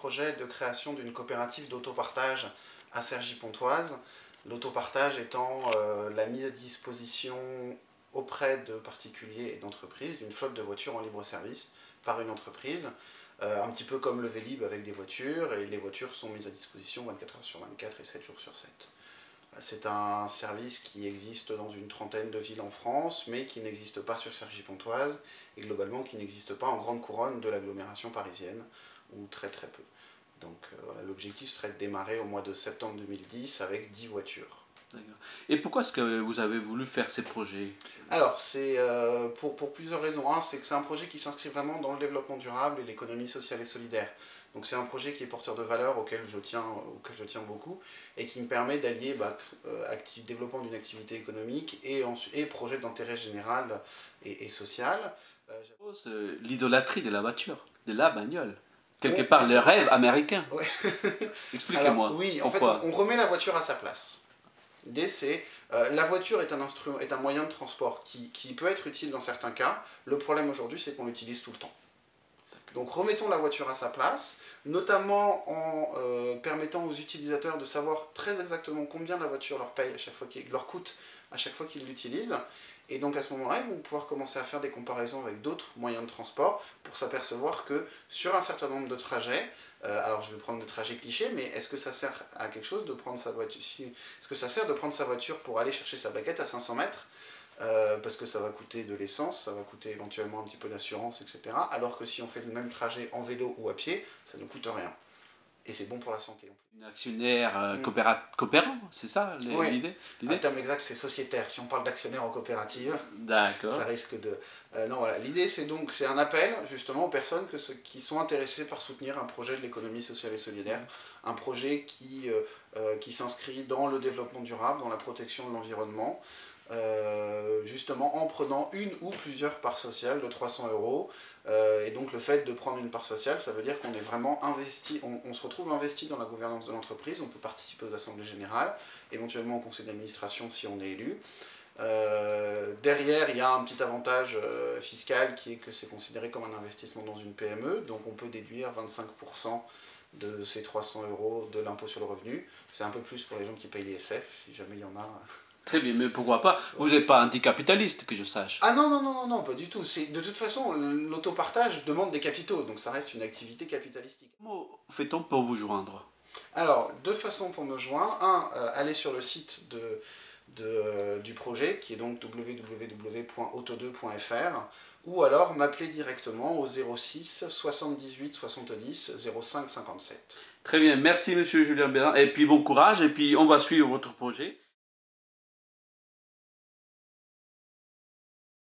projet de création d'une coopérative d'autopartage à Cergy-Pontoise. L'autopartage étant la mise à disposition auprès de particuliers et d'entreprises d'une flotte de voitures en libre service par une entreprise, un petit peu comme le Vélib avec des voitures, et les voitures sont mises à disposition 24 heures sur 24 et 7 jours sur 7. C'est un service qui existe dans une trentaine de villes en France, mais qui n'existe pas sur Cergy-Pontoise, et globalement qui n'existe pas en grande couronne de l'agglomération parisienne, ou très très peu. Donc voilà, l'objectif serait de démarrer au mois de septembre 2010 avec 10 voitures. Et pourquoi est-ce que vous avez voulu faire ces projets? Alors, c'est pour plusieurs raisons. Un, c'est que c'est un projet qui s'inscrit vraiment dans le développement durable et l'économie sociale et solidaire. Donc c'est un projet qui est porteur de valeurs auquel je tiens beaucoup et qui me permet d'allier développement d'une activité économique et projet d'intérêt général et social. L'idolâtrie de la voiture, de la bagnole. Quelque Ouais, part, le rêve américain. Ouais. Expliquez-moi. Oui, en pourquoi. fait, on remet la voiture à sa place. L'idée, c'est la voiture est un moyen de transport qui peut être utile dans certains cas. Le problème aujourd'hui, c'est qu'on l'utilise tout le temps. Donc remettons la voiture à sa place, notamment en permettant aux utilisateurs de savoir très exactement combien la voiture leur coûte à chaque fois qu'ils l'utilisent. Et donc à ce moment-là, ils vont pouvoir commencer à faire des comparaisons avec d'autres moyens de transport pour s'apercevoir que sur un certain nombre de trajets, alors je vais prendre des trajets clichés, mais est-ce que ça sert à quelque chose de prendre sa voiture Est-ce que ça sert de prendre sa voiture pour aller chercher sa baguette à 500 mètres parce que ça va coûter de l'essence, ça va coûter éventuellement un petit peu d'assurance, etc. Alors que si on fait le même trajet en vélo ou à pied, ça ne coûte rien. Et c'est bon pour la santé. Un actionnaire coopérant, c'est ça l'idée? Le terme exact, c'est sociétaire. Si on parle d'actionnaire en coopérative, ça risque de... non, voilà. L'idée, c'est un appel justement aux personnes qui sont intéressées par soutenir un projet de l'économie sociale et solidaire, un projet qui s'inscrit dans le développement durable, dans la protection de l'environnement, justement en prenant une ou plusieurs parts sociales de 300 €. Et donc le fait de prendre une part sociale, ça veut dire qu'on est vraiment investi, on se retrouve investi dans la gouvernance de l'entreprise, on peut participer aux assemblées générales, éventuellement au conseil d'administration si on est élu. Derrière, il y a un petit avantage fiscal qui est que c'est considéré comme un investissement dans une PME, donc on peut déduire 25% de ces 300 € de l'impôt sur le revenu. C'est un peu plus pour les gens qui payent l'ISF, si jamais il y en a. Très bien, mais pourquoi pas? Vous n'êtes pas anticapitaliste, que je sache. Ah non, pas du tout. De toute façon, l'autopartage demande des capitaux, donc ça reste une activité capitalistique. Comment fait-on pour vous joindre? Alors, deux façons pour me joindre. Aller sur le site du projet, qui est donc www.auto2.fr, ou alors m'appeler directement au 06 78 70 05 57. Très bien, merci Monsieur Julien Bérin, et puis bon courage, et puis on va suivre votre projet.